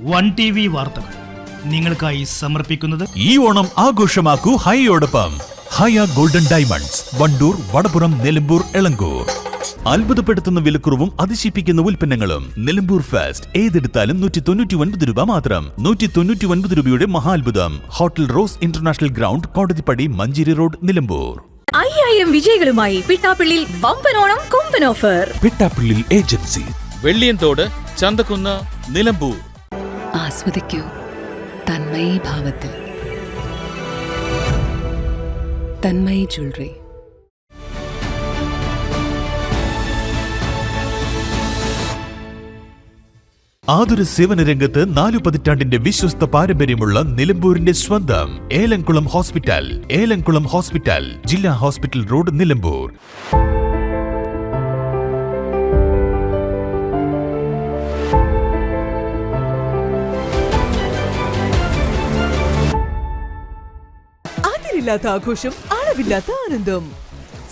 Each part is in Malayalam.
വൺ TV വാർത്തകൾ നിങ്ങൾക്കായി സമർപ്പിക്കുന്നത്. ഈ ഓണം ആഘോഷമാക്കൂ ഹൈയോടൊപ്പം. ഹയ ഗോൾഡൻ ഡയമണ്ട്സ്, വണ്ടൂർ, വടപുറം, നിലമ്പൂർ, എളങ്കൂർ. അത്ഭുതപ്പെടുത്തുന്ന വിലക്കുറവും അതിശയിപ്പിക്കുന്ന ഉൽപ്പന്നങ്ങളും. നിലമ്പൂർ ഫെസ്റ്റ് ഏതെടുത്താലും 199 രൂപ മാത്രം. 199 രൂപയുടെ മഹാത്ഭുതം. Hotel rose international ground, Kodathippadi, Manjeri road, Nilambur. 5000 വിജയികളുമായി പിട്ടാപ്പിള്ളിൽ വമ്പനോണം കൊമ്പൻ ഓഫർ. പിട്ടാപ്പിള്ളിൽ ഏജൻസി, വെള്ളിയൻതോട്, ചന്തക്കുന്ന്, നിലമ്പൂർ. ആസ്വദിക്കൂ തന്മയി ഭാവത്തിൽ. തന്മയി ജ്വല്ലറി. ആതുര സേവന രംഗത്ത് 4 പതിറ്റാണ്ടിന്റെ വിശ്വസ്ത പാരമ്പര്യമുള്ള നിലമ്പൂരിന്റെ സ്വന്തം ഏലംകുളം ഹോസ്പിറ്റൽ. ഏലംകുളം ഹോസ്പിറ്റൽ, ജില്ലാ ഹോസ്പിറ്റൽ റോഡ്, നിലമ്പൂർ. അതിരില്ലാത്ത ആഘോഷം, അളവില്ലാത്ത ആനന്ദം.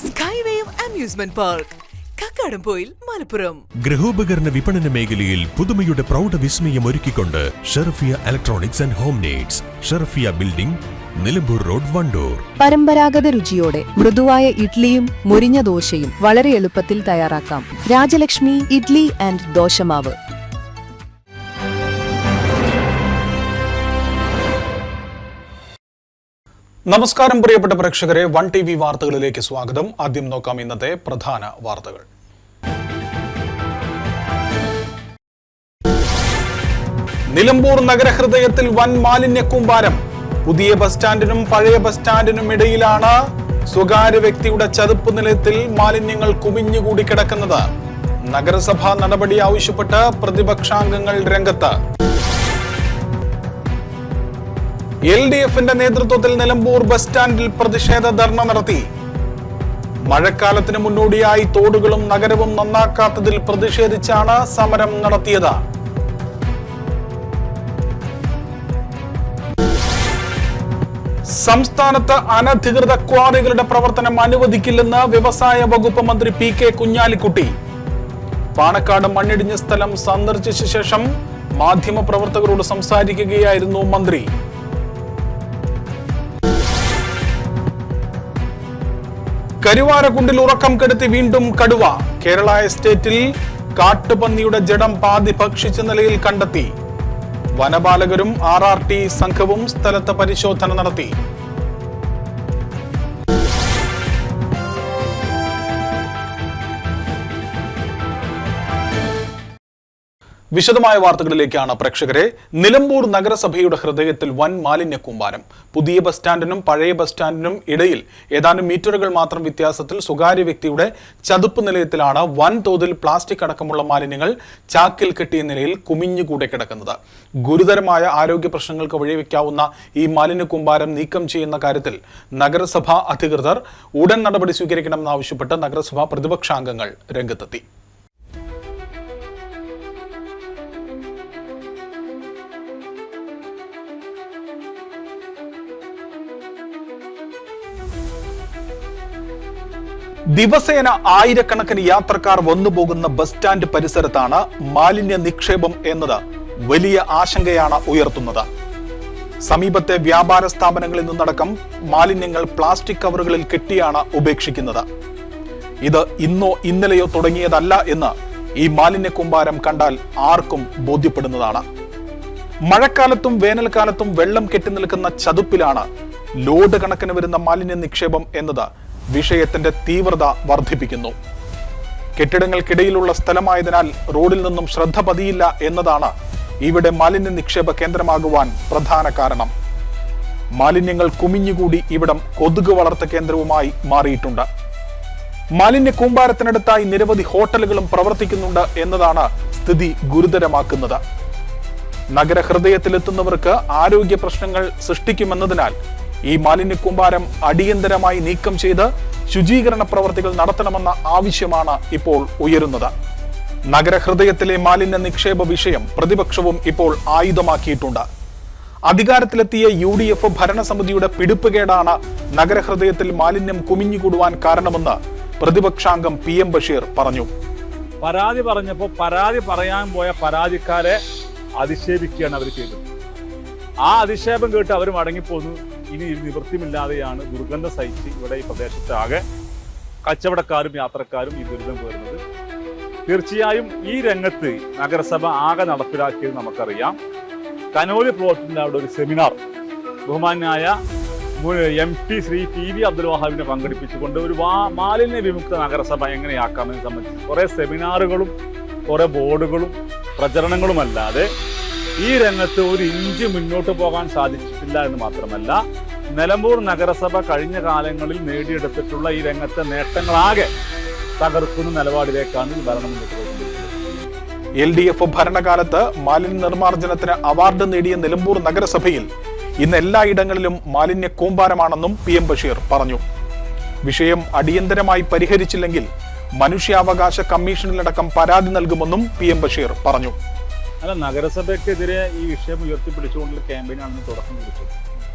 Skywave amusement park, Kakkadampoyil, Malappuram. ഗൃഹോപകരണ വിപണന മേഖലയിൽ പുതുമയുടെ പ്രൗഢവിസ്മയം ഒരുക്കിക്കൊണ്ട് Sherfia electronics and home needs, Sherfia building, Nilambur road, Wandoor. പരമ്പരാഗത രുചിയോടെ മൃദുവായ ഇഡ്ലിയും മുരിഞ്ഞ ദോശയും വളരെ എളുപ്പത്തിൽ തയ്യാറാക്കാം. രാജലക്ഷ്മി ഇഡ്ലി ആൻഡ് ദോശമാവ്. നമസ്കാരം പ്രിയപ്പെട്ട പ്രേക്ഷകരെ, വൺ TV വാർത്തകളിലേക്ക് സ്വാഗതം. ആദ്യം നോക്കാം ഇന്നത്തെ പ്രധാന വാർത്തകൾ. നിലമ്പൂർ നഗരഹൃദയത്തിൽ വൻ മാലിന്യ കൂമ്പാരം. പുതിയ ബസ് സ്റ്റാൻഡിനും പഴയ ബസ് സ്റ്റാൻഡിനും ഇടയിലാണ് സ്വകാര്യ വ്യക്തിയുടെ ചതുപ്പ് നിലത്തിൽ മാലിന്യങ്ങൾ കുമിഞ്ഞുകൂടി കിടക്കുന്നത്. നഗരസഭാ നടപടി ആവശ്യപ്പെട്ട് പ്രതിപക്ഷാംഗങ്ങൾ രംഗത്ത്. LDFന്റെ നേതൃത്വത്തിൽ നിലമ്പൂർ ബസ് സ്റ്റാൻഡിൽ പ്രതിഷേധ ധർണ നടത്തി. മഴക്കാലത്തിന് മുന്നോടിയായി തോടുകളും നഗരവും നന്നാക്കാത്തതിൽ പ്രതിഷേധിച്ചാണ് സമരം നടത്തിയത്. സംസ്ഥാനത്ത് അനധികൃത ക്വാറികളുടെ പ്രവർത്തനം അനുവദിക്കില്ലെന്ന് വ്യവസായ വകുപ്പ് മന്ത്രി PK കുഞ്ഞാലിക്കുട്ടി. പാണക്കാട് മണ്ണിടിഞ്ഞ സ്ഥലം സന്ദർശിച്ച ശേഷം മാധ്യമപ്രവർത്തകരോട് സംസാരിക്കുകയായിരുന്നു മന്ത്രി. കരുവാരക്കുണ്ടിൽ ഉറക്കം കെടുത്തി വീണ്ടും കടുവ. കേരള എസ്റ്റേറ്റിൽ കാട്ടുപന്നിയുടെ ജഡം പാതി ഭക്ഷിച്ച നിലയിൽ കണ്ടെത്തി. വനപാലകരും RRT സംഘവും സ്ഥലത്ത് പരിശോധന നടത്തി. വിശദമായ വാർത്തകളിലേക്കാണ് പ്രേക്ഷകരെ. നിലമ്പൂർ നഗരസഭയുടെ ഹൃദയത്തിൽ വൻ മാലിന്യ കൂമ്പാരം. പുതിയ ബസ് സ്റ്റാൻഡിനും പഴയ ബസ് സ്റ്റാൻഡിനും ഇടയിൽ ഏതാനും മീറ്ററുകൾ മാത്രം വ്യത്യാസത്തിൽ സ്വകാര്യ വ്യക്തിയുടെ ചതുപ്പ് നിലയത്തിലാണ് വൻതോതിൽ പ്ലാസ്റ്റിക് അടക്കമുള്ള മാലിന്യങ്ങൾ ചാക്കിൽ കെട്ടിയ നിലയിൽ കുമിഞ്ഞുകൂടി കിടക്കുന്നത്. ഗുരുതരമായ ആരോഗ്യ പ്രശ്നങ്ങൾക്ക് വഴിവെക്കാവുന്ന ഈ മാലിന്യ കൂമ്പാരം നീക്കം ചെയ്യുന്ന കാര്യത്തിൽ നഗരസഭാ അധികൃതർ ഉടൻ നടപടി സ്വീകരിക്കണമെന്നാവശ്യപ്പെട്ട് നഗരസഭാ പ്രതിപക്ഷാംഗങ്ങൾ രംഗത്തെത്തി. ദിവസേന ആയിരക്കണക്കിന് യാത്രക്കാർ വന്നുപോകുന്ന ബസ് സ്റ്റാൻഡ് പരിസരത്താണ് മാലിന്യ നിക്ഷേപം എന്നത് വലിയ ആശങ്കയാണ് ഉയർത്തുന്നത്. സമീപത്തെ വ്യാപാര സ്ഥാപനങ്ങളിൽ നിന്നടക്കം മാലിന്യങ്ങൾ പ്ലാസ്റ്റിക് കവറുകളിൽ കെട്ടിയാണ് ഉപേക്ഷിക്കുന്നത്. ഇത് ഇന്നോ ഇന്നലെയോ തുടങ്ങിയതല്ല എന്ന് ഈ മാലിന്യ കൂമ്പാരം കണ്ടാൽ ആർക്കും ബോധ്യപ്പെടുന്നതാണ്. മഴക്കാലത്തും വേനൽക്കാലത്തും വെള്ളം കെട്ടി നിൽക്കുന്ന ചതുപ്പിലാണ് ലോഡ് കണക്കിന് വരുന്ന മാലിന്യ നിക്ഷേപം എന്നത് വിഷയത്തിന്റെ തീവ്രത വർദ്ധിപ്പിക്കുന്നു. കെട്ടിടങ്ങൾക്കിടയിലുള്ള സ്ഥലമായതിനാൽ റോഡിൽ നിന്നും ശ്രദ്ധ പതിയില്ല എന്നതാണ് ഇവിടെ മാലിന്യ നിക്ഷേപ കേന്ദ്രമാകുവാൻ പ്രധാന കാരണം. മാലിന്യങ്ങൾ കുമിഞ്ഞുകൂടി ഇവിടം കൊതുക് വളർത്ത കേന്ദ്രവുമായി മാറിയിട്ടുണ്ട്. മാലിന്യ കൂമ്പാരത്തിനടുത്തായി നിരവധി ഹോട്ടലുകളും പ്രവർത്തിക്കുന്നുണ്ട് എന്നതാണ് സ്ഥിതി ഗുരുതരമാക്കുന്നത്. നഗരഹൃദയത്തിലെത്തുന്നവർക്ക് ആരോഗ്യ പ്രശ്നങ്ങൾ സൃഷ്ടിക്കുമെന്നതിനാൽ ഈ മാലിന്യ കൂമ്പാരം അടിയന്തരമായി നീക്കം ചെയ്ത് ശുചീകരണ പ്രവർത്തികൾ നടത്തണമെന്ന ആവശ്യമാണ് ഇപ്പോൾ ഉയരുന്നത്. നഗരഹൃദയത്തിലെ മാലിന്യ നിക്ഷേപ വിഷയം പ്രതിപക്ഷവും ഇപ്പോൾ ആയുധമാക്കിയിട്ടുണ്ട്. അധികാരത്തിലെത്തിയ UDF ഭരണസമിതിയുടെ പിടിപ്പുകേടാണ് നഗരഹൃദയത്തിൽ മാലിന്യം കുമിഞ്ഞുകൂടുവാൻ കാരണമെന്ന് പ്രതിപക്ഷാംഗം PM ബഷീർ പറഞ്ഞു. പരാതി പറഞ്ഞപ്പോൾ പരാതി പറയാൻ പോയ പരാതിക്കാരെ അധിക്ഷേപിക്കുകയാണ് അവർ ചെയ്തത്. ആ അധിക്ഷേപം കേട്ട് അവർ മടങ്ങിപ്പോന്നു. ഇനി നിവൃത്തിയില്ലാതെയാണ് ദുർഗന്ധം സഹിച്ച് ഇവിടെ ഈ പ്രദേശത്താകെ കച്ചവടക്കാരും യാത്രക്കാരും ഈ ദുരിതം പേറുന്നത്. തീർച്ചയായും ഈ രംഗത്ത് നഗരസഭ ആകെ നടപ്പിലാക്കിയത് നമുക്കറിയാം. കനോലി പ്ലോട്ടിൻ്റെ അവിടെ ഒരു സെമിനാർ ബഹുമാന്യായ MP ശ്രീ PV അബ്ദുൽ വഹാബിനെ പങ്കെടുപ്പിച്ചുകൊണ്ട് ഒരു മാലിന്യ വിമുക്ത നഗരസഭ എങ്ങനെയാക്കാമെന്ന് സംബന്ധിച്ച് കുറേ സെമിനാറുകളും കുറേ ബോർഡുകളും പ്രചരണങ്ങളുമല്ലാതെ ഈ രംഗത്ത് ഒരു ഇഞ്ച് മുന്നോട്ട് പോകാൻ സാധിച്ചിട്ടില്ല എന്ന് മാത്രമല്ല, നിലമ്പൂർ നഗരസഭ കഴിഞ്ഞ കാലങ്ങളിൽ നേടിയെടുത്തിട്ടുള്ള ഈ രംഗത്തെ നേട്ടങ്ങളാകെ തകർക്കുന്ന നിലപാടിലേക്കാണ് ഈ ഭരണം മുന്നോട്ട് പോകുന്നത്. LDF ഭരണകാലത്ത് മാലിന്യ നിർമ്മാർജ്ജനത്തിന് അവാർഡ് നേടിയ നിലമ്പൂർ നഗരസഭയിൽ ഇന്ന് എല്ലായിടങ്ങളിലും മാലിന്യ കൂമ്പാരമാണെന്നും PM ബഷീർ പറഞ്ഞു. വിഷയം അടിയന്തരമായി പരിഹരിച്ചില്ലെങ്കിൽ മനുഷ്യാവകാശ കമ്മീഷനിലടക്കം പരാതി നൽകുമെന്നും PM ബഷീർ പറഞ്ഞു. അല്ല, നഗരസഭയ്ക്കെതിരെ ഈ വിഷയം ഉയർത്തിപ്പിടിച്ചുകൊണ്ടുള്ള ക്യാമ്പയിനാണെന്ന് തുടക്കം കുറിച്ചത്.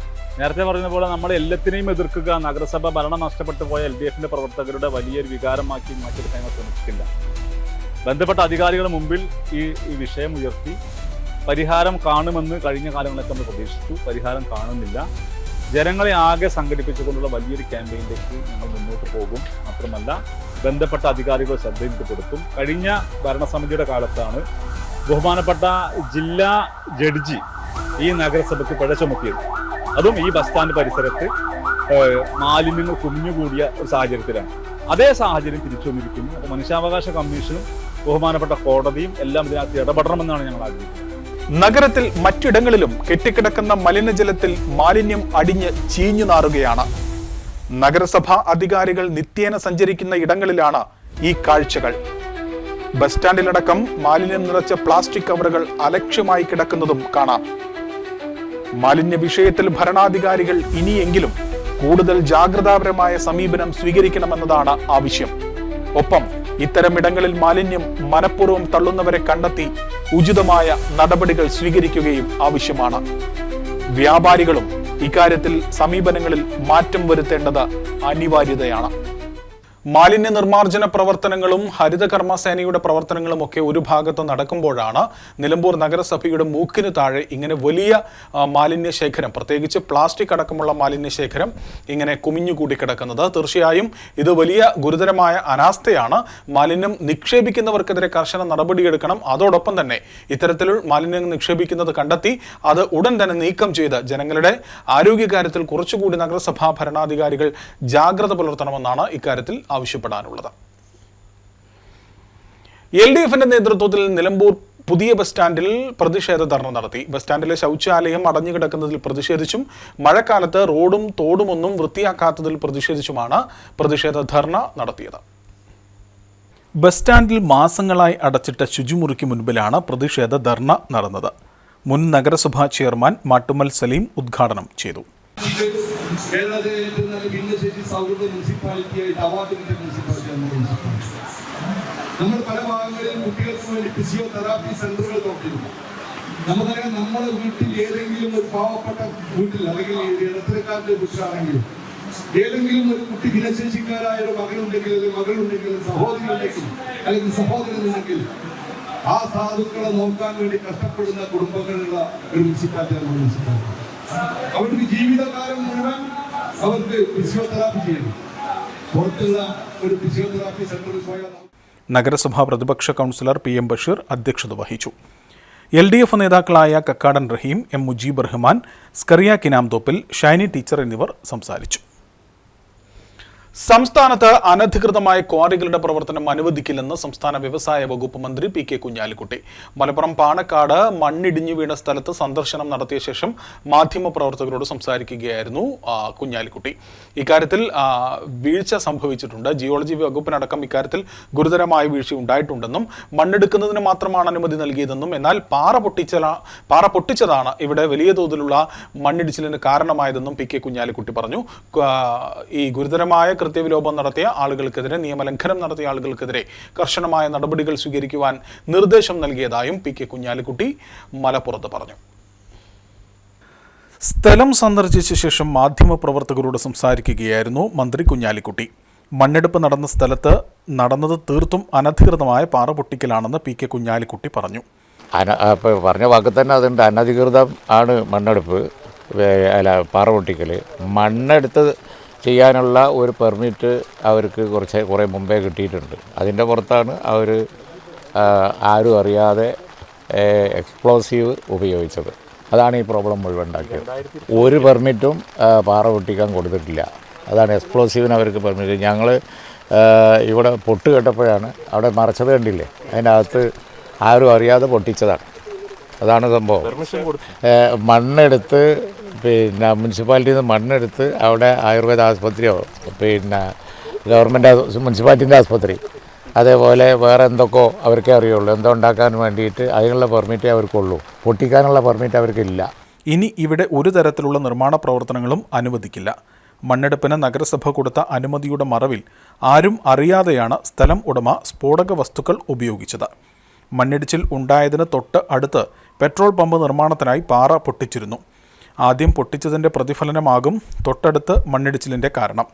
നേരത്തെ പറഞ്ഞ പോലെ നമ്മൾ എല്ലാത്തിനെയും എതിർക്കുക, നഗരസഭ ഭരണം നഷ്ടപ്പെട്ടു പോയ LDFന്റെ പ്രവർത്തകരുടെ വലിയൊരു വികാരമാക്കി മാറ്റിയെടുക്കാൻ ശ്രമിച്ചിട്ടില്ല. ബന്ധപ്പെട്ട അധികാരികളുടെ മുമ്പിൽ ഈ വിഷയം ഉയർത്തി പരിഹാരം കാണുമെന്ന് കഴിഞ്ഞ കാലങ്ങളൊക്കെ നമ്മൾ പ്രതീക്ഷിച്ചു. പരിഹാരം കാണുന്നില്ല. ജനങ്ങളെ ആകെ സംഘടിപ്പിച്ചുകൊണ്ടുള്ള വലിയൊരു ക്യാമ്പയിനിലേക്ക് ഞങ്ങൾ മുന്നോട്ട് പോകും. മാത്രമല്ല, ബന്ധപ്പെട്ട അധികാരികൾ ശ്രദ്ധയിൽപ്പെടുത്തും. കഴിഞ്ഞ ഭരണസമിതിയുടെ കാലത്താണ് ബഹുമാനപ്പെട്ട ജില്ലാ ജഡ്ജി ഈ നഗരസഭയ്ക്ക് പിഴ ചുമത്തിയത്. അതും ഈ ബസ് സ്റ്റാൻഡ് പരിസരത്ത് മാലിന്യങ്ങൾ കുമിഞ്ഞുകൂടിയ ഒരു സാഹചര്യത്തിലാണ്. അതേ സാഹചര്യം തിരിച്ചു വന്നിരിക്കുന്നു. അപ്പോൾ മനുഷ്യാവകാശ കമ്മീഷനും ബഹുമാനപ്പെട്ട കോടതിയും എല്ലാം ഇതിനകത്ത് ഇടപെടണമെന്നാണ് ഞങ്ങൾ ആഗ്രഹിക്കുന്നത്. നഗരത്തിൽ മറ്റിടങ്ങളിലും കെട്ടിക്കിടക്കുന്ന മലിനജലത്തിൽ മാലിന്യം അടിഞ്ഞ് ചീഞ്ഞു നാറുകയാണ്. നഗരസഭാ അധികാരികൾ നിത്യേന സഞ്ചരിക്കുന്ന ഇടങ്ങളിലാണ് ഈ കാഴ്ചകൾ. ബസ് സ്റ്റാൻഡിലടക്കം മാലിന്യം നിറച്ച പ്ലാസ്റ്റിക് കവറുകൾ അലക്ഷ്യമായി കിടക്കുന്നതും കാണാം. മാലിന്യ വിഷയത്തിൽ ഭരണാധികാരികൾ ഇനിയെങ്കിലും കൂടുതൽ ജാഗ്രതാപരമായ സമീപനം സ്വീകരിക്കണമെന്നതാണ് ആവശ്യം. ഒപ്പം ഇത്തരം ഇടങ്ങളിൽ മാലിന്യം മനഃപൂർവ്വം തള്ളുന്നവരെ കണ്ടെത്തി ഉചിതമായ നടപടികൾ സ്വീകരിക്കുകയും ആവശ്യമാണ്. വ്യാപാരികളും ഇക്കാര്യത്തിൽ സമീപനങ്ങളിൽ മാറ്റം വരുത്തേണ്ടത് അനിവാര്യതയാണ്. മാലിന്യ നിർമ്മാർജ്ജന പ്രവർത്തനങ്ങളും ഹരിതകർമ്മസേനയുടെ പ്രവർത്തനങ്ങളും ഒക്കെ ഒരു ഭാഗത്ത് നടക്കുമ്പോഴാണ് നിലമ്പൂർ നഗരസഭയുടെ മൂക്കിന് താഴെ ഇങ്ങനെ വലിയ മാലിന്യ ശേഖരം, പ്രത്യേകിച്ച് പ്ലാസ്റ്റിക് അടക്കമുള്ള മാലിന്യ ശേഖരം ഇങ്ങനെ കുമിഞ്ഞുകൂടി കിടക്കുന്നത്. തീർച്ചയായും ഇത് വലിയ ഗുരുതരമായ അനാസ്ഥയാണ്. മാലിന്യം നിക്ഷേപിക്കുന്നവർക്കെതിരെ കർശന നടപടിയെടുക്കണം. അതോടൊപ്പം തന്നെ ഇത്തരത്തിൽ മാലിന്യം നിക്ഷേപിക്കുന്നത് കണ്ടെത്തി അത് ഉടൻ തന്നെ നീക്കം ചെയ്ത് ജനങ്ങളുടെ ആരോഗ്യകാര്യത്തിൽ കുറച്ചുകൂടി നഗരസഭാ ഭരണാധികാരികൾ ജാഗ്രത പുലർത്തണമെന്നാണ് ഇക്കാര്യത്തിൽ ആവശ്യപ്പെടാനുള്ളത്. LDFന്റെ നേതൃത്വത്തിൽ നിലമ്പൂർ പുതിയ ബസ് സ്റ്റാൻഡിൽ പ്രതിഷേധ ധർണ നടത്തി. ബസ് സ്റ്റാൻഡിലെ ശൗചാലയം അടഞ്ഞുകിടക്കുന്നതിൽ പ്രതിഷേധിച്ചും മഴക്കാലത്ത് റോഡും തോടുമൊന്നും വൃത്തിയാക്കാത്തതിൽ പ്രതിഷേധിച്ചുമാണ് പ്രതിഷേധ ധർണ നടത്തിയത്. ബസ് സ്റ്റാൻഡിൽ മാസങ്ങളായി അടച്ചിട്ട ശുചിമുറിക്ക് മുൻപിലാണ് പ്രതിഷേധ ധർണ നടന്നത്. മുൻ നഗരസഭാ ചെയർമാൻ മാട്ടുമ്മൽ സലീം ഉദ്ഘാടനം ചെയ്തു. കേരളത്തിലെ ഏറ്റവും നല്ല ഭിന്നശേഷി സൗഹൃദ മുനിസിപ്പാലിറ്റിയായിട്ട് അവാർഡ് കിട്ടിയ മുനിസിപ്പാലിറ്റിയാണ്. നമ്മൾ പല ഭാഗങ്ങളിൽ കുട്ടികൾക്ക് വേണ്ടി ഫിസിയോതെറാപ്പി സെന്ററുകൾ തുറന്നിരുന്നു. നമുക്കറിയാം, നമ്മുടെ വീട്ടിൽ ഏതെങ്കിലും ഒരു പാവപ്പെട്ട വീട്ടിൽ അല്ലെങ്കിൽ ഇടത്തരക്കാരുടെ വീട്ടിലാണെങ്കിലും ഏതെങ്കിലും ഒരു കുട്ടി ഭിന്നശേഷിക്കാരായ ഒരു മകനുണ്ടെങ്കിൽ അല്ലെങ്കിൽ മകളുണ്ടെങ്കിൽ സഹോദരി ഉണ്ടെങ്കിൽ അല്ലെങ്കിൽ സഹോദരനുണ്ടെങ്കിൽ ആ സാധുക്കളെ നോക്കാൻ വേണ്ടി കഷ്ടപ്പെടുന്ന കുടുംബങ്ങളുള്ള ഒരു മുനിസിപ്പാലിറ്റിയാണ് മുനിസിപ്പാലിറ്റി. അവർക്ക് ജീവിതകാലം മുഴുവൻ അവർക്ക് ഫിസിയോതെറാപ്പി ചെയ്യണം. പുറത്തുള്ള ഒരു ഫിസിയോതെറാപ്പി സെന്ററിൽ പോയാൽ. നഗരസഭാ പ്രതിപക്ഷ കൗൺസിലർ PM ബഷീർ അധ്യക്ഷത വഹിച്ചു. LDF നേതാക്കളായ കക്കാടൻ റഹീം, M മുജീബ് റഹ്മാൻ, സ്കറിയ കിനാംതോപ്പിൽ, ഷൈനി ടീച്ചർ എന്നിവർ സംസാരിച്ചു. സംസ്ഥാനത്ത് അനധികൃതമായ ക്വാറികളുടെ പ്രവർത്തനം അനുവദിക്കില്ലെന്ന് സംസ്ഥാന വ്യവസായ വകുപ്പ് മന്ത്രി PK കുഞ്ഞാലിക്കുട്ടി. മലപ്പുറം പാണക്കാട് മണ്ണിടിഞ്ഞു വീണ സ്ഥലത്ത് സന്ദർശനം നടത്തിയ ശേഷം മാധ്യമപ്രവർത്തകരോട് സംസാരിക്കുകയായിരുന്നു കുഞ്ഞാലിക്കുട്ടി. ഇക്കാര്യത്തിൽ വീഴ്ച സംഭവിച്ചിട്ടുണ്ട്. ജിയോളജി വകുപ്പിനടക്കം ഇക്കാര്യത്തിൽ ഗുരുതരമായ വീഴ്ച ഉണ്ടായിട്ടുണ്ടെന്നും മണ്ണെടുക്കുന്നതിന് മാത്രമാണ് അനുമതി നൽകിയതെന്നും എന്നാൽ പാറ പൊട്ടിച്ചതാണ് ഇവിടെ വലിയ തോതിലുള്ള മണ്ണിടിച്ചിലിന് കാരണമായതെന്നും PK കുഞ്ഞാലിക്കുട്ടി പറഞ്ഞു. ഈ ഗുരുതരമായ കൃത്യവിലോപം നടത്തിയ ആളുകൾക്കെതിരെ, നിയമലംഘനം നടത്തിയ ആളുകൾക്കെതിരെ കർശനമായ നടപടികൾ സ്വീകരിക്കുവാൻ നിർദ്ദേശം നൽകിയതായും PK കുഞ്ഞാലിക്കുട്ടി മലപ്പുറത്ത് പറഞ്ഞു. സ്ഥലം സന്ദർശിച്ച ശേഷം മാധ്യമപ്രവർത്തകരോട് സംസാരിക്കുകയായിരുന്നു മന്ത്രി കുഞ്ഞാലിക്കുട്ടി. മണ്ണെടുപ്പ് നടന്ന സ്ഥലത്ത് നടന്നത് തീർത്തും അനധികൃതമായ പാറ പൊട്ടിക്കലാണെന്ന് PK കുഞ്ഞാലിക്കുട്ടി പറഞ്ഞു. ഇപ്പോൾ പറഞ്ഞ വാക്ക് തന്നെ അതുണ്ട്, അനധികൃതം ആണ് മണ്ണെടുപ്പ്, പാറ പൊട്ടിക്കൽ. മണ്ണെടുത്ത് ചെയ്യാനുള്ള ഒരു പെർമിറ്റ് അവർക്ക് കുറേ മുമ്പേ കിട്ടിയിട്ടുണ്ട്. അതിൻ്റെ പുറത്താണ് അവർ ആരും അറിയാതെ എക്സ്പ്ലോസീവ് ഉപയോഗിച്ചത്. അതാണ് ഈ പ്രോബ്ലം മുഴുവൻ ഉണ്ടാക്കിയത്. ഒരു പെർമിറ്റും പാറ പൊട്ടിക്കാൻ കൊടുത്തിട്ടില്ല. അതാണ് എക്സ്പ്ലോസീവിന് അവർക്ക് പെർമിറ്റ്. ഞങ്ങൾ ഇവിടെ പൊട്ട് കേട്ടപ്പോഴാണ് അവിടെ മറച്ചത് കണ്ടില്ലേ, അതിൻ്റെ അകത്ത് ആരും അറിയാതെ പൊട്ടിച്ചതാണ്. അതാണ് സംഭവം. മണ്ണെടുത്ത് പിന്നെ മുനിസിപ്പാലിറ്റിയിൽ നിന്ന് മണ്ണെടുത്ത് അവിടെ ആയുർവേദ ആസ്പത്രിയോ പിന്നെ ഗവൺമെൻറ് മുനിസിപ്പാലിറ്റീൻ്റെ ആസ്പത്രി അതേപോലെ വേറെ എന്തൊക്കെയോ അവർക്കേ അറിയുള്ളൂ. എന്തോ ഉണ്ടാക്കാൻ വേണ്ടിയിട്ട് അതിനുള്ള പെർമിറ്റേ അവർക്കുള്ളൂ, പൊട്ടിക്കാനുള്ള പെർമിറ്റ് അവർക്കില്ല. ഇനി ഇവിടെ ഒരു തരത്തിലുള്ള നിർമ്മാണ പ്രവർത്തനങ്ങളും അനുവദിക്കില്ല. മണ്ണെടുപ്പിന് നഗരസഭ കൊടുത്ത അനുമതിയുടെ മറവിൽ ആരും അറിയാതെയാണ് സ്ഥലം ഉടമ സ്ഫോടക വസ്തുക്കൾ ഉപയോഗിച്ചത്. മണ്ണിടിച്ചിൽ ഉണ്ടായതിന് തൊട്ട് അടുത്ത് പെട്രോൾ പമ്പ് നിർമ്മാണത്തിനായി പാറ പൊട്ടിച്ചിരുന്നു. ആദ്യം പൊട്ടിച്ചതിൻ്റെ പ്രതിഫലനമാകും തൊട്ടടുത്ത് മണ്ണിടിച്ചിലിൻ്റെ കാരണം.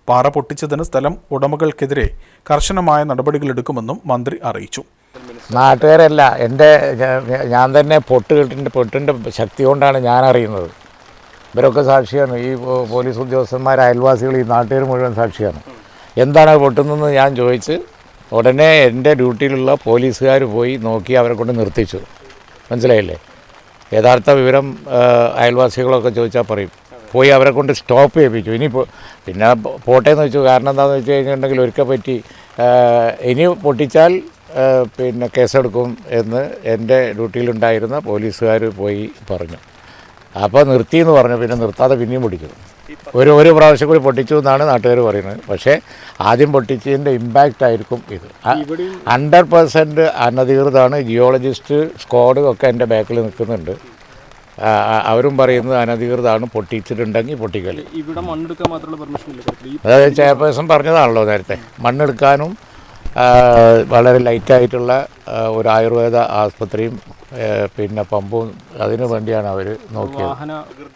പാറ പൊട്ടിച്ചതിന് സ്ഥലം ഉടമകൾക്കെതിരെ കർശനമായ നടപടികളെടുക്കുമെന്നും മന്ത്രി അറിയിച്ചു. നാട്ടുകാരല്ല, ഞാൻ തന്നെ പൊട്ടിൻ്റെ ശക്തി കൊണ്ടാണ് ഞാൻ അറിയുന്നത്. ഇവരൊക്കെ സാക്ഷിയാണ്, ഈ പോലീസ് ഉദ്യോഗസ്ഥന്മാർ, അയൽവാസികൾ, ഈ നാട്ടുകാർ മുഴുവൻ സാക്ഷിയാണ്. എന്താണ് പൊട്ടുന്നതെന്ന് ഞാൻ ചോദിച്ച് ഉടനെ എൻ്റെ ഡ്യൂട്ടിയിലുള്ള പോലീസുകാർ പോയി നോക്കി അവരെ കൊണ്ട് നിർത്തിച്ചു. മനസ്സിലായില്ലേ? യഥാർത്ഥ വിവരം അയൽവാസികളൊക്കെ ചോദിച്ചാൽ പറയും. പോയി അവരെ കൊണ്ട് സ്റ്റോപ്പ് ചെയ്യിപ്പിച്ചു. ഇനിയിപ്പോൾ പിന്നെ പോട്ടേന്ന് വെച്ചു. കാരണം എന്താണെന്ന് വെച്ച് കഴിഞ്ഞിട്ടുണ്ടെങ്കിൽ ഒരിക്കൽ പറ്റി ഇനി പൊട്ടിച്ചാൽ പിന്നെ കേസെടുക്കും എന്ന് എൻ്റെ ഡ്യൂട്ടിയിലുണ്ടായിരുന്ന പോലീസുകാർ പോയി പറഞ്ഞു. അപ്പോൾ നിർത്തിയെന്ന് പറഞ്ഞു. പിന്നെ നിർത്താതെ പിന്നെയും പൊട്ടിക്കുന്നു. ഒരു പ്രാവശ്യം കൂടി പൊട്ടിച്ചു എന്നാണ് നാട്ടുകാർ പറയുന്നത്. പക്ഷേ ആദ്യം പൊട്ടിച്ചതിൻ്റെ ഇമ്പാക്റ്റ് ആയിരിക്കും ഇത്. 100% അനധികൃതമാണ്. ജിയോളജിസ്റ്റ് സ്ക്വാഡ് ഒക്കെ എൻ്റെ ബാക്കിൽ നിൽക്കുന്നുണ്ട്. അവരും പറയുന്നത് അനധികൃതമാണ്, പൊട്ടിച്ചിട്ടുണ്ടെങ്കിൽ പൊട്ടിക്കൽ. അതായത് ചെയർപേഴ്സൺ പറഞ്ഞതാണല്ലോ നേരത്തെ, മണ്ണെടുക്കാനും വളരെ ലൈറ്റായിട്ടുള്ള ഒരു ആയുർവേദ ആസ്പത്രിയും പിന്നെ പമ്പും അതിനു വേണ്ടിയാണ് അവർ നോക്കിയത്.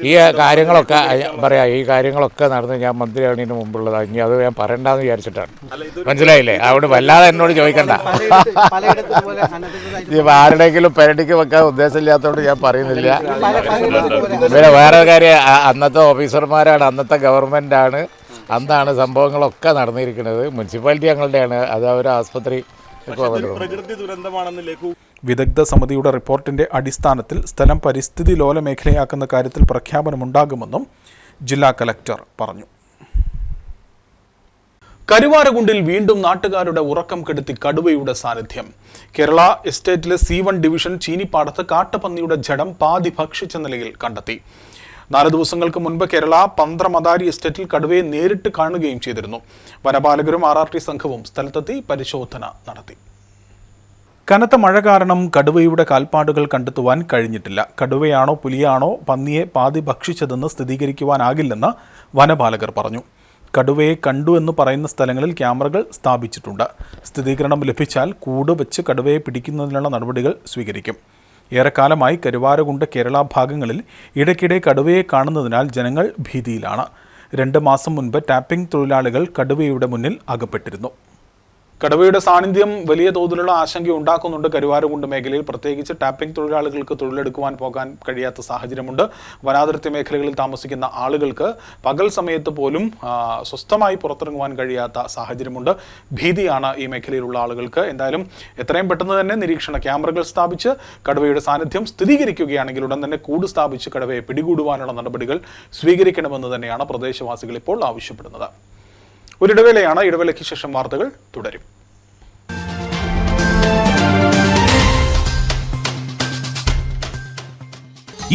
ഈ കാര്യങ്ങളൊക്കെ പറയാം, ഈ കാര്യങ്ങളൊക്കെ നടന്ന് ഞാൻ മന്ത്രിയാവുന്നതിന് മുമ്പുള്ളതാണ്. ഇനി അത് ഞാൻ പറയണ്ടെന്ന് വിചാരിച്ചിട്ടാണ്. മനസ്സിലായില്ലേ? അവിടെ വല്ലാതെ എന്നോട് ചോദിക്കണ്ട. ഇപ്പം ആരുടെയെങ്കിലും പെരടിക്ക് വെക്കാൻ ഉദ്ദേശമില്ലാത്തതുകൊണ്ട് ഞാൻ പറയുന്നില്ല. പിന്നെ വേറെ കാര്യം, അന്നത്തെ ഓഫീസർമാരാണ്, അന്നത്തെ ഗവൺമെൻറ്റാണ്, അന്നാണ് സംഭവങ്ങളൊക്കെ നടന്നിരിക്കുന്നത്. മുനിസിപ്പാലിറ്റി ഞങ്ങളുടെയാണ്, അത് അവർ ആസ്പത്രി. വിദഗ്ധ സമിതിയുടെ റിപ്പോർട്ടിന്റെ അടിസ്ഥാനത്തിൽ സ്ഥലം പരിസ്ഥിതി ലോല മേഖലയാക്കുന്ന കാര്യത്തിൽ പ്രഖ്യാപനമുണ്ടാകുമെന്നും ജില്ലാ കലക്ടർ പറഞ്ഞു. കരുവാരകുണ്ടിൽ വീണ്ടും നാട്ടുകാരുടെ ഉറക്കം കെടുത്തി കടുവയുടെ സാന്നിധ്യം. കേരള എസ്റ്റേറ്റിലെ C1 ഡിവിഷൻ ചീനിപ്പാടത്ത് കാട്ടുപന്നിയുടെ ജഡം പാതി ഭക്ഷിച്ച നിലയിൽ കണ്ടെത്തി. 4 ദിവസങ്ങൾക്ക് മുൻപ് കേരള പന്ത്രമതാരി എസ്റ്റേറ്റിൽ കടുവയെ നേരിട്ട് കാണുകയും ചെയ്തിരുന്നു. വനപാലകരും RRT സംഘവും സ്ഥലത്തെത്തി പരിശോധന നടത്തി. കനത്ത മഴ കാരണം കടുവയുടെ കാൽപ്പാടുകൾ കണ്ടെത്തുവാൻ കഴിഞ്ഞിട്ടില്ല. കടുവയാണോ പുലിയാണോ പന്നിയെ പാതി ഭക്ഷിച്ചതെന്ന് സ്ഥിരീകരിക്കുവാനാകില്ലെന്ന് വനപാലകർ പറഞ്ഞു. കടുവയെ കണ്ടു എന്ന് പറയുന്ന സ്ഥലങ്ങളിൽ ക്യാമറകൾ സ്ഥാപിച്ചിട്ടുണ്ട്. സ്ഥിരീകരണം ലഭിച്ചാൽ കൂട് വെച്ച് കടുവയെ പിടിക്കുന്നതിനുള്ള നടപടികൾ സ്വീകരിക്കും. ഏറെക്കാലമായി കരുവാരകുണ്ട് കേരള ഭാഗങ്ങളിൽ ഇടയ്ക്കിടെ കടുവയെ കാണുന്നതിനാൽ ജനങ്ങൾ ഭീതിയിലാണ്. 2 മാസം മുൻപ് ടാപ്പിംഗ് തൊഴിലാളികൾ കടുവയുടെ മുന്നിൽ അകപ്പെട്ടിരുന്നു. കടുവയുടെ സാന്നിധ്യം വലിയ തോതിലുള്ള ആശങ്ക ഉണ്ടാക്കുന്നുണ്ട്. കരുവാരകുണ്ട് മേഖലയിൽ പ്രത്യേകിച്ച് ടാപ്പിംഗ് തൊഴിലാളികൾക്ക് തൊഴിലെടുക്കുവാൻ പോകാൻ കഴിയാത്ത സാഹചര്യമുണ്ട്. വനാതിർത്തി മേഖലകളിൽ താമസിക്കുന്ന ആളുകൾക്ക് പകൽ സമയത്ത് പോലും സ്വസ്ഥമായി പുറത്തിറങ്ങുവാൻ കഴിയാത്ത സാഹചര്യമുണ്ട്. ഭീതിയാണ് ഈ മേഖലയിലുള്ള ആളുകൾക്ക്. എന്തായാലും എത്രയും പെട്ടെന്ന് തന്നെ നിരീക്ഷണ ക്യാമറകൾ സ്ഥാപിച്ച് കടുവയുടെ സാന്നിധ്യം സ്ഥിരീകരിക്കുകയാണെങ്കിൽ ഉടൻ തന്നെ കൂട് സ്ഥാപിച്ച് കടുവയെ പിടികൂടുവാനുള്ള നടപടികൾ സ്വീകരിക്കണമെന്ന് തന്നെയാണ് പ്രദേശവാസികൾ ഇപ്പോൾ ആവശ്യപ്പെടുന്നത്. ഒരിടവേളയാണ്. ഇടവേളയ്ക്ക് ശേഷം വാർത്തകൾ തുടരും.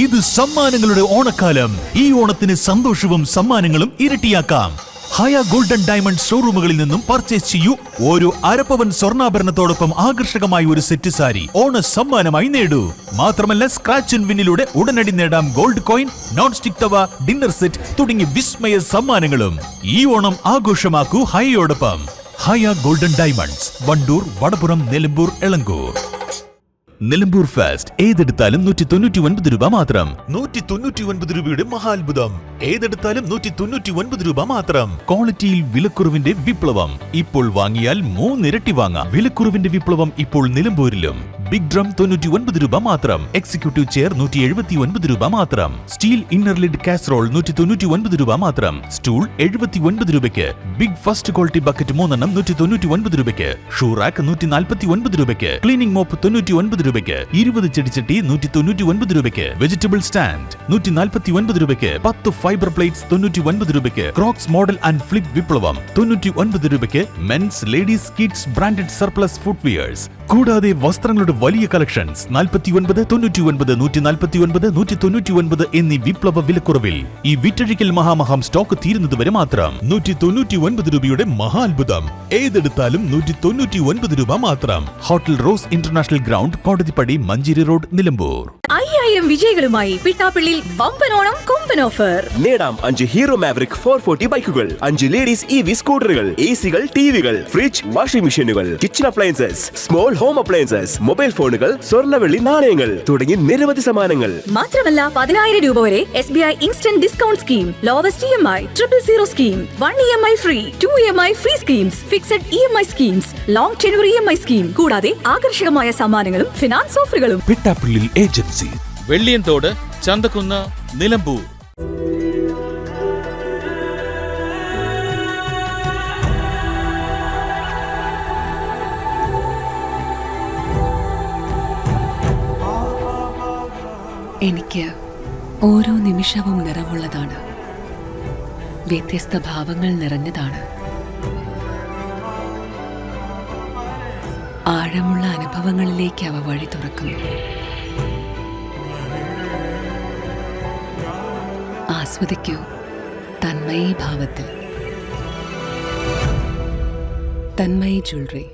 ഇത് സമ്മാനങ്ങളുടെ ഓണക്കാലം. ഈ ഓണത്തിന് സന്തോഷവും സമ്മാനങ്ങളും ഇരട്ടിയാക്കാം. ഹയ ഗോൾഡൻ ഡയമണ്ട് ഷോറൂമുകളിൽ നിന്നും പർച്ചേസ് ചെയ്യൂ. ഓരോ അരപ്പവൻ സ്വർണ്ണാഭരണത്തോടൊപ്പം ആകർഷകമായ ഒരു സെറ്റ് സാരി ഓണ സമ്മാനമായി നേടൂ. മാത്രമല്ല, സ്ക്രാച്ച് ആൻഡ് വിന്നിലൂടെ ഉടനടി നേടാം gold coin, non stick tawa, dinner set തുടങ്ങി വിസ്മയ സമ്മാനങ്ങളും. ഈ ഓണം ആഘോഷമാക്കൂ ഹയയോടൊപ്പം. Haya golden diamonds, Wandoor, Vadapuram, Nilambur, Elankur. Nilambur fast ഏതെടുത്താലും 199 രൂപ മാത്രം. 199 രൂപയുടെ മഹാത്ഭുതം. ഏതെടുത്താലും 199 രൂപ മാത്രം. ക്വാളിറ്റിയിൽ വിലക്കുറവിന്റെ വിപ്ലവം. ഇപ്പോൾ വാങ്ങിയാൽ 3 ഇരട്ടി വാങ്ങാം. വിലക്കുറവിന്റെ വിപ്ലവം ഇപ്പോൾ നിലമ്പൂരിലും. ബിഗ് ഡ്രം 99 രൂപ മാത്രം. എക്സിക്യൂട്ടീവ് ചെയർ 179 രൂപ മാത്രം. സ്റ്റീൽ ഇന്നർ ലിഡ് കാസറോൾ 199 രൂപ മാത്രം. സ്റ്റൂൾ 79 രൂപയ്ക്ക്. ബിഗ് ഫസ്റ്റ് ക്വാളിറ്റി ബക്കറ്റ് 3 എണ്ണം 199 രൂപയ്ക്ക്. ഷൂ റാക്ക് 149 രൂപയ്ക്ക്. ക്ലീനിംഗ് മോപ്പ് 99 രൂപയ്ക്ക്. 20 ചെടിച്ചട്ടി 199 രൂപയ്ക്ക്. വെജിറ്റബിൾ സ്റ്റാൻഡ് 149 രൂപയ്ക്ക്. 10 ഫൈബർ പ്ലേറ്റ്സ് 99 രൂപയ്ക്ക്. ക്രോക്സ് മോഡൽ ആൻഡ് ഫ്ലിപ്പ് വിപ്ലവം 99 രൂപയ്ക്ക്. Men's, ladies, kids branded surplus footwears. കൂടാതെ വസ്ത്രങ്ങളുടെ വലിയ കളക്ഷൻസ് 49, 99, 149, 199 എന്നീ വിപ്ലവ വിലക്കുറവിൽ. ഈ വിറ്റഴിക്കൽ മഹാമഹം സ്റ്റോക്ക് തീരുന്നതുവരെ മാത്രം. 199 രൂപയുടെ മഹാത്ഭുതം. ഏതെടുത്താലും 199 രൂപ മാത്രം. Hotel rose international ground, Kodathippadi, Manjeri road, Nilambur. 5000 വിജയികളുമായി പിട്ടാപ്പിള്ളിയിൽ വമ്പനോണം കൊമ്പൻ ഓഫർ. നേടാം 5 ഹീറോ മാവറിക് 440 ബൈക്കുകൾ, 5 ലേഡീസ് EV സ്കൂട്ടറുകൾ, AC-കൾ, TV-കൾ, ഫ്രിഡ്ജ്, വാഷിംഗ് മെഷീനുകൾ, kitchen appliances, small home appliances, mobile ഫോണുകൾ, സ്വർണ്ണവെള്ളി നാണയങ്ങൾ തുടങ്ങി നിരവധി സമ്മാനങ്ങൾ. മാത്രമല്ല 10000 രൂപ വരെ SBI instant discount scheme, lowest EMI, 000 scheme, 1 EMI free, 2 EMI free schemes, fixed EMI schemes, long tenure EMI scheme, കൂടാതെ ആകർഷകമായ സമ്മാനങ്ങളും ഫിനാൻസ് ഓഫറുകളും. പിട്ടാപ്പിള്ളിൽ ഏജൻസി, വെള്ളിയൻതോട്, ചന്തക്കുന്ന്, നിലമ്പൂർ. എനിക്ക് ഓരോ നിമിഷവും നിറവുള്ളതാണ്. വ്യത്യസ്ത ഭാവങ്ങൾ നിറഞ്ഞതാണ്. ആഴമുള്ള അനുഭവങ്ങളിലേക്ക് അവ വഴി തുറക്കുന്നു. ആസ്വദിക്കൂ തന്മയി ഭാവത്തിൽ. തന്മയി ജ്വല്ലറി.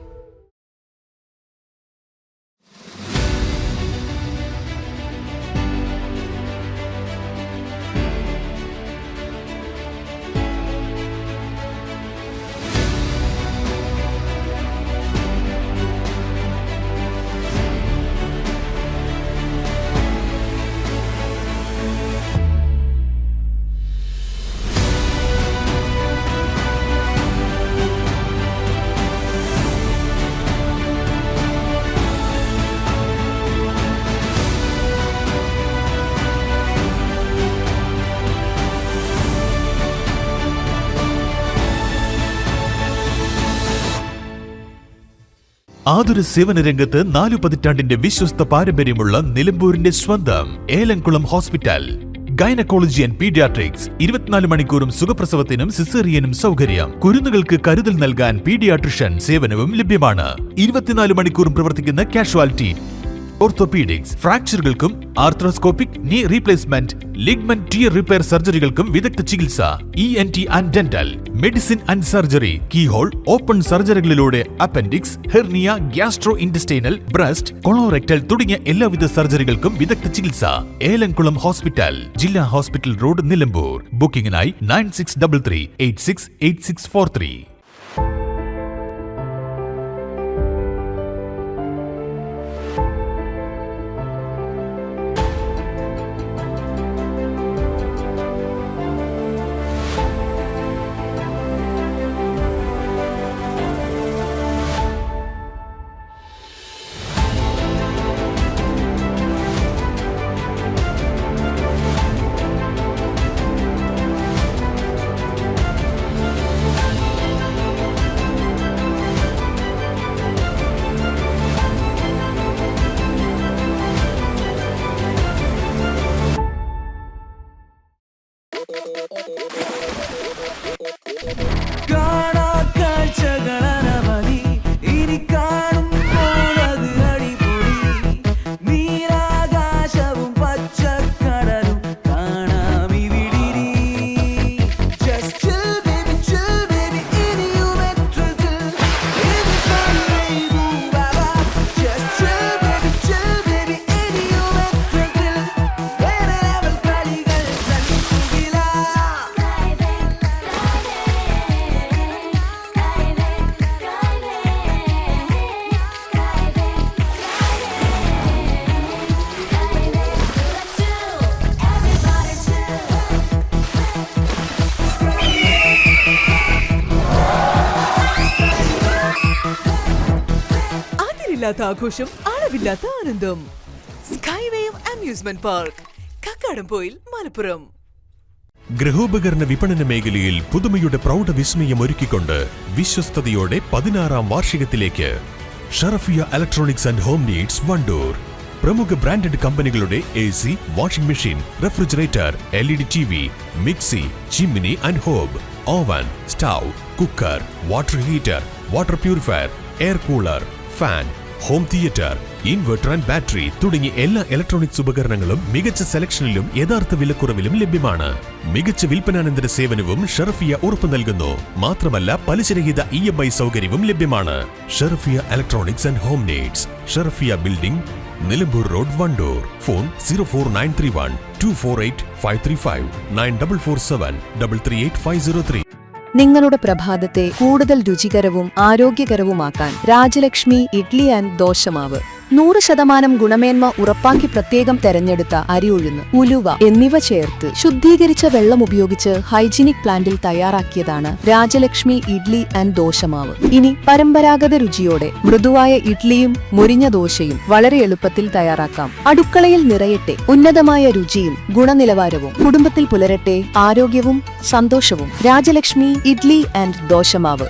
ആതുര സേവന രംഗത്ത് 4 പതിറ്റാണ്ടിന്റെ വിശ്വസ്ത പാരമ്പര്യമുള്ള നിലമ്പൂരിന്റെ സ്വന്തം Elamkulam hospital. Gynaecology and paediatrics. 24 മണിക്കൂറും സുഖപ്രസവത്തിനും സിസേറിയനും സൗകര്യം. കുരുന്നുകൾക്ക് കരുതൽ നൽകാൻ പീഡിയാട്രിഷ്യൻ സേവനവും ലഭ്യമാണ്. 24 മണിക്കൂറും പ്രവർത്തിക്കുന്ന കാഷ്വാലിറ്റി, ഓർത്തോപീഡിക്സ്, ഫ്രാക്ചറുകൾക്കും arthroscopic, knee replacement, ligament tear repair സർജറികൾക്കും വിദഗ്ധ ചികിത്സ. ENT and dental, medicine and surgery, keyhole, open സർജറികളിലൂടെ appendix, hernia, gastro intestinal, breast, colorectal തുടങ്ങിയ എല്ലാവിധ സർജറികൾക്കും വിദഗ്ധ ചികിത്സ. ഏലംകുളം ഹോസ്പിറ്റൽ, ജില്ലാ ഹോസ്പിറ്റൽ റോഡ്, നിലമ്പൂർ. ബുക്കിംഗിനായി 9633 868643. അളവില്ലാത്ത ആഘോഷം, അളവില്ലാത്ത ആനന്ദം. Skywave amusement park, Kakkadampoyil, Malappuram. ഗൃഹോപകരണ വിപണന മേഖലയിൽ പുതുമയുടെ പ്രൗഢ വിസ്മയം ഒരുക്കിക്കൊണ്ട് വിശ്വസ്തയോടെ 16ാം വാർഷികത്തിലേക്ക് Sharafiya electronics and home needs Wandoor. പ്രമുഖ ബ്രാൻഡഡ് കമ്പനികളുടെ AC, washing machine, refrigerator, LED TV, mixie, chimney and hob, oven, stove, cooker, water heater, water purifier, air cooler, fan, home theatre, inverter and battery തുടങ്ങി എല്ലാ ഇലക്ട്രോണിക്സ് ഉപകരണങ്ങളും മികച്ച സെലക്ഷനിലും യഥാർത്ഥ വിലക്കുറവിലും ലഭ്യമാണ്. മികച്ച വിൽപ്പനാനന്തര സേവനവും ഷറഫിയ ഉറപ്പു നൽകുന്നു. മാത്രമല്ല പലിശരഹിത EMI സൗകര്യവും ലഭ്യമാണ്. Sharafiya electronics and home needs, Sharafiya building, Nilambur road, Wandoor. Phone 04931 248 535 9447 338 503. നിങ്ങളുടെ പ്രഭാതത്തെ കൂടുതൽ രുചികരവും ആരോഗ്യകരവുമാക്കാൻ രാജലക്ഷ്മി ഇഡ്ലി ആൻഡ് ദോശമാവ്. 100% ഗുണമേന്മ ഉറപ്പാക്കി പ്രത്യേകം തെരഞ്ഞെടുത്ത അരിയുഴുന്ന്, ഉലുവ എന്നിവ ചേർത്ത് ശുദ്ധീകരിച്ച വെള്ളം ഉപയോഗിച്ച് ഹൈജീനിക് പ്ലാന്റിൽ തയ്യാറാക്കിയതാണ് രാജലക്ഷ്മി ഇഡ്ലി ആൻഡ് ദോശമാവ്. ഇനി പരമ്പരാഗത രുചിയോടെ മൃദുവായ ഇഡ്ലിയും മുരിഞ്ഞ ദോശയും വളരെ എളുപ്പത്തിൽ തയ്യാറാക്കാം. അടുക്കളയിൽ നിറയട്ടെ ഉന്നതമായ രുചിയും ഗുണനിലവാരവും. കുടുംബത്തിൽ പുലരട്ടെ ആരോഗ്യവും സന്തോഷവും. രാജലക്ഷ്മി ഇഡ്ലി ആൻഡ് ദോശമാവ്.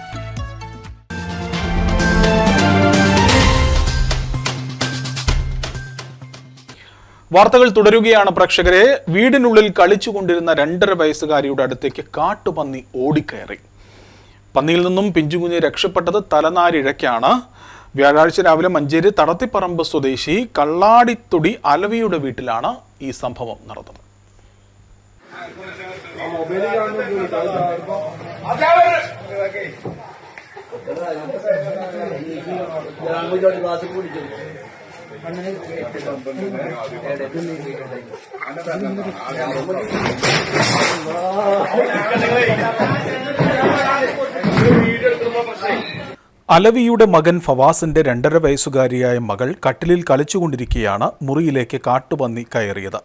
വാർത്തകൾ തുടരുകയാണ് പ്രേക്ഷകരെ. വീടിനുള്ളിൽ കളിച്ചുകൊണ്ടിരുന്ന 2.5 വയസ്സുകാരിയുടെ അടുത്തേക്ക് കാട്ടുപന്നി ഓടിക്കയറി. പന്നിയിൽ നിന്നും പിഞ്ചുകുഞ്ഞ് രക്ഷപ്പെട്ടത് തലനാരിഴയ്ക്കാണ്. വ്യാഴാഴ്ച രാവിലെ മഞ്ചേരി തടത്തിപ്പറമ്പ് സ്വദേശി കള്ളാടിത്തൊടി അലവിയുടെ വീട്ടിലാണ് ഈ സംഭവം നടന്നത്. അലവിയുടെ മകൻ ഫവാസിന്റെ 2.5 വയസ്സുകാരിയായ മകൾ കട്ടിലിൽ കളിച്ചുകൊണ്ടിരിക്കെയാണ് മുറിയിലേക്ക് കാട്ടുപന്നി കയറിയത്.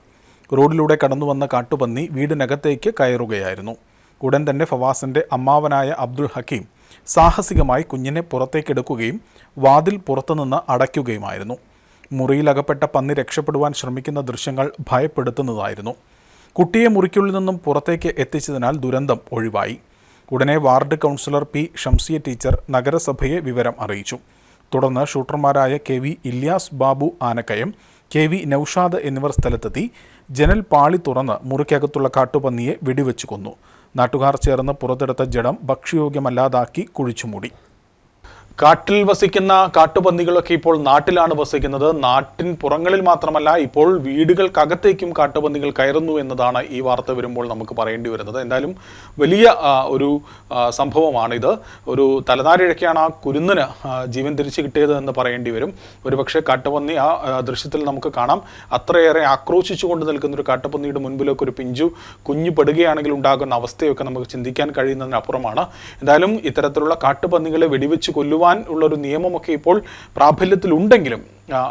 റോഡിലൂടെ കടന്നുവന്ന കാട്ടുപന്നി വീടിനകത്തേക്ക് കയറുകയായിരുന്നു. ഉടൻ തന്നെ ഫവാസിന്റെ അമ്മാവനായ അബ്ദുൽ ഹക്കീം സാഹസികമായി കുഞ്ഞിനെ പുറത്തേക്കെടുക്കുകയും വാതിൽ പുറത്തുനിന്ന് അടയ്ക്കുകയുമായിരുന്നു. മുറിയിലകപ്പെട്ട പന്നി രക്ഷപ്പെടുവാൻ ശ്രമിക്കുന്ന ദൃശ്യങ്ങൾ ഭയപ്പെടുത്തുന്നതായിരുന്നു. കുട്ടിയെ മുറിക്കുള്ളിൽ നിന്നും പുറത്തേക്ക് എത്തിച്ചതിനാൽ ദുരന്തം ഒഴിവായി. ഉടനെ ward councillor P. Shamsiya teacher നഗരസഭയെ വിവരം അറിയിച്ചു. തുടർന്ന് ഷൂട്ടർമാരായ KV ഇല്യാസ് ബാബു ആനക്കയം, KV നൌഷാദ് എന്നിവർ സ്ഥലത്തെത്തി ജനൽ പാളി തുറന്ന് മുറിക്കകത്തുള്ള കാട്ടുപന്നിയെ വെടിവെച്ചു കൊന്നു. നാട്ടുകാർ ചേർന്ന് പുറത്തെടുത്ത ജഡം ഭക്ഷ്യയോഗ്യമല്ലാതാക്കി കുഴിച്ചുമൂടി. കാട്ടിൽ വസിക്കുന്ന കാട്ടുപന്നികളൊക്കെ ഇപ്പോൾ നാട്ടിലാണ് വസിക്കുന്നത്. നാട്ടിൻ പുറങ്ങളിൽ മാത്രമല്ല, ഇപ്പോൾ വീടുകൾക്കകത്തേക്കും കാട്ടുപന്നികൾ കയറുന്നു എന്നതാണ് ഈ വാർത്ത വരുമ്പോൾ നമുക്ക് പറയേണ്ടി വരുന്നത്. എന്തായാലും വലിയ ഒരു സംഭവമാണിത്. ഒരു തലനാരിഴയ്ക്കാണ് ആ കുരുന്നിന് ജീവൻ തിരിച്ചു കിട്ടിയത് എന്ന് പറയേണ്ടി വരും. ഒരുപക്ഷെ കാട്ടുപന്നി ആ ദൃശ്യത്തിൽ നമുക്ക് കാണാം. അത്രയേറെ ആക്രോശിച്ചുകൊണ്ട് നിൽക്കുന്നൊരു കാട്ടുപന്നിയുടെ മുൻപിലേക്ക് ഒരു പിഞ്ചു കുഞ്ഞു പെടുകയാണെങ്കിൽ ഉണ്ടാകുന്ന അവസ്ഥയൊക്കെ നമുക്ക് ചിന്തിക്കാൻ കഴിയുന്നതിനപ്പുറമാണ്. എന്തായാലും ഇത്തരത്തിലുള്ള കാട്ടുപന്നികളെ വെടിവെച്ച് കൊല്ലുവാൻ ഉള്ളൊരു നിയമമൊക്കെ ഇപ്പോൾ പ്രാബല്യത്തിലുണ്ടെങ്കിലും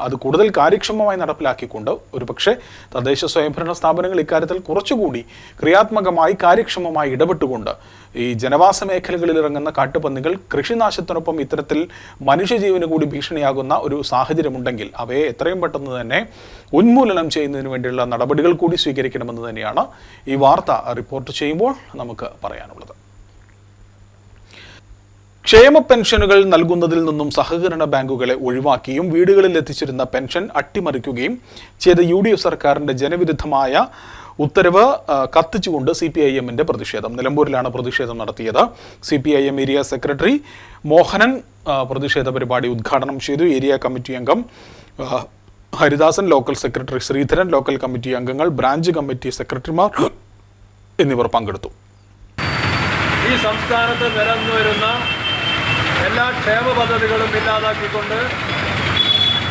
അത് കൂടുതൽ കാര്യക്ഷമമായി നടപ്പിലാക്കിക്കൊണ്ട് ഒരുപക്ഷെ തദ്ദേശ സ്വയംഭരണ സ്ഥാപനങ്ങൾ ഇക്കാര്യത്തിൽ കുറച്ചുകൂടി ക്രിയാത്മകമായി കാര്യക്ഷമമായി ഇടപെട്ടുകൊണ്ട് ഈ ജനവാസ മേഖലകളിൽ ഇറങ്ങുന്ന കാട്ടുപന്നികൾ കൃഷിനാശത്തിനൊപ്പം ഇത്തരത്തിൽ മനുഷ്യജീവന് കൂടി ഭീഷണിയാകുന്ന ഒരു സാഹചര്യമുണ്ടെങ്കിൽ അവയെ എത്രയും പെട്ടെന്ന് തന്നെ ഉന്മൂലനം ചെയ്യുന്നതിന് വേണ്ടിയുള്ള നടപടികൾ കൂടി സ്വീകരിക്കണമെന്ന് തന്നെയാണ് ഈ വാർത്ത റിപ്പോർട്ട് ചെയ്യുമ്പോൾ നമുക്ക് പറയാനുള്ളത്. ക്ഷേമ പെൻഷനുകൾ നൽകുന്നതിൽ നിന്നും സഹകരണ ബാങ്കുകളെ ഒഴിവാക്കിയും വീടുകളിൽ എത്തിച്ചിരുന്ന പെൻഷൻ അട്ടിമറിക്കുകയും ചെയ്ത UDF സർക്കാരിന്റെ ജനവിരുദ്ധമായ ഉത്തരവ് കത്തിച്ചുകൊണ്ട് CPIM-ന്റെ പ്രതിഷേധം. നിലമ്പൂരിലാണ് പ്രതിഷേധം നടത്തിയത്. CPIM ഏരിയ സെക്രട്ടറി മോഹനൻ പ്രതിഷേധ പരിപാടി ഉദ്ഘാടനം ചെയ്തു. ഏരിയ കമ്മിറ്റി അംഗം Haridasan, local secretary Sreedharan, local committee അംഗങ്ങൾ, ബ്രാഞ്ച് കമ്മിറ്റി സെക്രട്ടറിമാർ എന്നിവർ പങ്കെടുത്തു. ഈ സംസ്ഥാനത്ത് നിലനിന്നു വരുന്ന എല്ലാ ക്ഷേമ പദ്ധതികളും ഇല്ലാതാക്കിക്കൊണ്ട്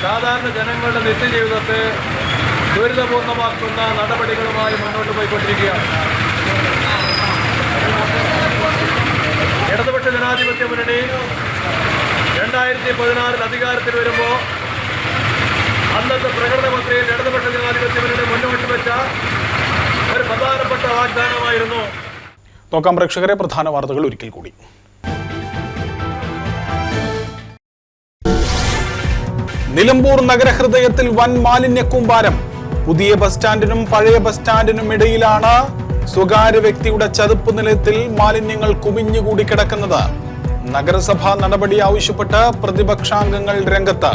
സാധാരണ ജനങ്ങളുടെ നിത്യജീവിതത്തെ ദുരിതപൂർണ്ണമാക്കുന്ന നടപടികളുമായി മുന്നോട്ട് പോയിക്കൊണ്ടിരിക്കുകയാണ്. ഇടതുപക്ഷ ജനാധിപത്യ മുന്നണി 2016 അധികാരത്തിൽ വരുമ്പോൾ അന്നത്തെ പ്രകടന പത്രികയിൽ ഇടതുപക്ഷ ജനാധിപത്യ മുന്നണി മുന്നോട്ട് വെച്ച ഒരു പ്രധാനപ്പെട്ട വാഗ്ദാനമായിരുന്നു. നോക്കാം പ്രേക്ഷകരെ, പ്രധാന വാർത്തകൾ ഒരിക്കൽ കൂടി. നിലമ്പൂർ നഗരഹൃദയത്തിൽ വൻ മാലിന്യ കൂമ്പാരം. പുതിയ ബസ് സ്റ്റാൻഡിനും പഴയ ബസ് സ്റ്റാൻഡിനും ഇടയിലാണ് സ്വകാര്യ വ്യക്തിയുടെ ചതുപ്പ് നിലത്തിൽ മാലിന്യങ്ങൾ കുമിഞ്ഞുകൂടി കിടക്കുന്നത്. നഗരസഭാ നടപടി ആവശ്യപ്പെട്ട് പ്രതിപക്ഷാംഗങ്ങൾ രംഗത്ത്.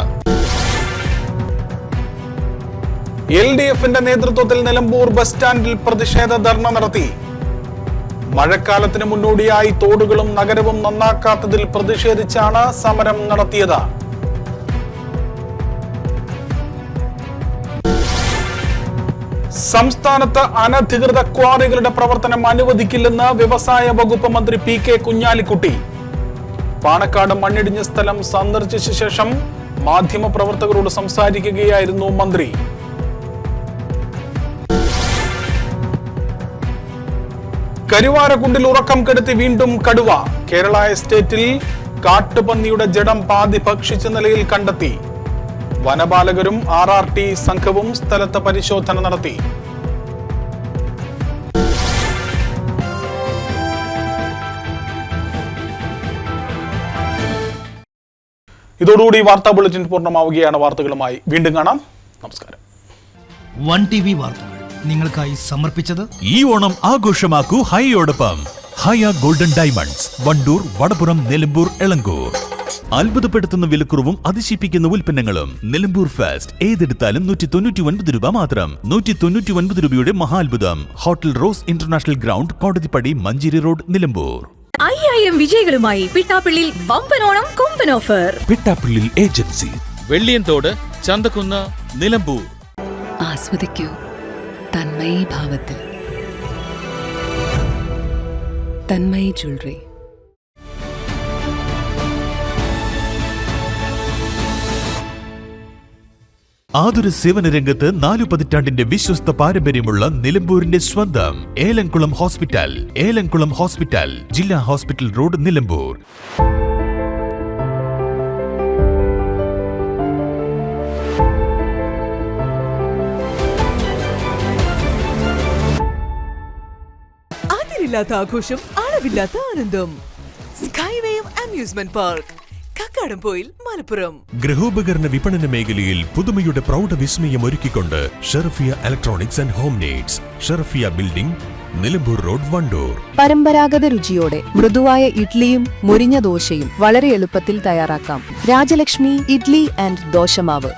LDFന്റെ നേതൃത്വത്തിൽ നിലമ്പൂർ ബസ് സ്റ്റാൻഡിൽ പ്രതിഷേധ ധർണ നടത്തി. മഴക്കാലത്തിന് മുന്നോടിയായി തോടുകളും നഗരവും നന്നാക്കാത്തതിൽ പ്രതിഷേധിച്ചാണ് സമരം നടത്തിയത്. സംസ്ഥാനത്ത് അനധികൃത ക്വാറികളുടെ പ്രവർത്തനം അനുവദിക്കില്ലെന്ന് വ്യവസായ വകുപ്പ് മന്ത്രി PK കുഞ്ഞാലിക്കുട്ടി. പാണക്കാട് മണ്ണിടിഞ്ഞ സ്ഥലം സന്ദർശിച്ച ശേഷം മാധ്യമപ്രവർത്തകരോട് സംസാരിക്കുകയായിരുന്നു മന്ത്രി. കരുവാരക്കുണ്ടിൽ ഉറക്കം കെടുത്തി വീണ്ടും കടുവ. കേരള എസ്റ്റേറ്റിൽ കാട്ടുപന്നിയുടെ ജഡം പാതി ഭക്ഷിച്ച നിലയിൽ കണ്ടെത്തി. വനപാലകരും RRT സംഘവും സ്ഥലത്ത് പരിശോധന നടത്തി. ഇതോടുകൂടി വാർത്താ ബുള്ളറ്റിൻ പൂർണ്ണമാവുകയാണ്. വാർത്തകളുമായി വീണ്ടും കാണാം. നമസ്കാരം. 1TV വാർത്തകൾ നിങ്ങൾക്കായി സമർപ്പിച്ചത് ഈ ഓണം ആഘോഷമാക്കൂ ഹൈയോടൊപ്പം. ഹയ ഗോൾഡൻ ഡയമണ്ട്സ്, വണ്ടൂർ, വടപുറം, നിലമ്പൂർ, എളങ്കൂർ. അത്ഭുതപ്പെടുത്തുന്ന വിലക്കുറവും അതിശയിപ്പിക്കുന്ന ഉൽപ്പന്നങ്ങളും. നിലമ്പൂർ ഫെസ്റ്റ് ഏതെടുത്താലും 199 രൂപ മാത്രം. 199 രൂപയുടെ മഹാത്ഭുതം. Hotel rose international ground, Kodathippadi, Manjeri road, Nilambur. 5000 വിജയികളുമായി പിട്ടാപ്പിള്ളിൽ വമ്പനോണം കൊമ്പൻ ഓഫർ. പിട്ടാപ്പിള്ളിൽ ഏജൻസി, വെള്ളിയൻതോട്, ചന്തക്കുന്ന്, നിലമ്പൂർ. ആസ്വദിക്കൂ തന്മയി ഭാവത്തിൽ. തന്മയി ജ്വല്ലറി. ആതുര സേവന രംഗത്ത് 4 പതിറ്റാണ്ടിന്റെ വിശ്വസ്ത പാരമ്പര്യമുള്ള നിലമ്പൂരിന്റെ സ്വന്തം ഏലംകുളം ഹോസ്പിറ്റൽ. ഏലംകുളം ഹോസ്പിറ്റൽ, ജില്ലാ ഹോസ്പിറ്റൽ റോഡ്, നിലമ്പൂർ. അതിരില്ലാത്ത ആഘോഷം, അളവില്ലാത്ത ആനന്ദം. Skywave amusement park, Kakkadampoyil, Malappuram. ഗൃഹോപകരണ വിപണന മേഖലയിൽ പുതുമയുടെ പ്രൗഢ വിസ്മയം ഒരുക്കിക്കൊണ്ട് Sharafiya electronics and home needs, Sharafiya building, Nilambur road, Wandoor. പരമ്പരാഗത രുചിയോടെ മൃദുവായ ഇഡ്ലിയും മുരിഞ്ഞ ദോശയും വളരെ എളുപ്പത്തിൽ തയ്യാറാക്കാം. രാജലക്ഷ്മി ഇഡ്ലി ആൻഡ് ദോശമാവ്.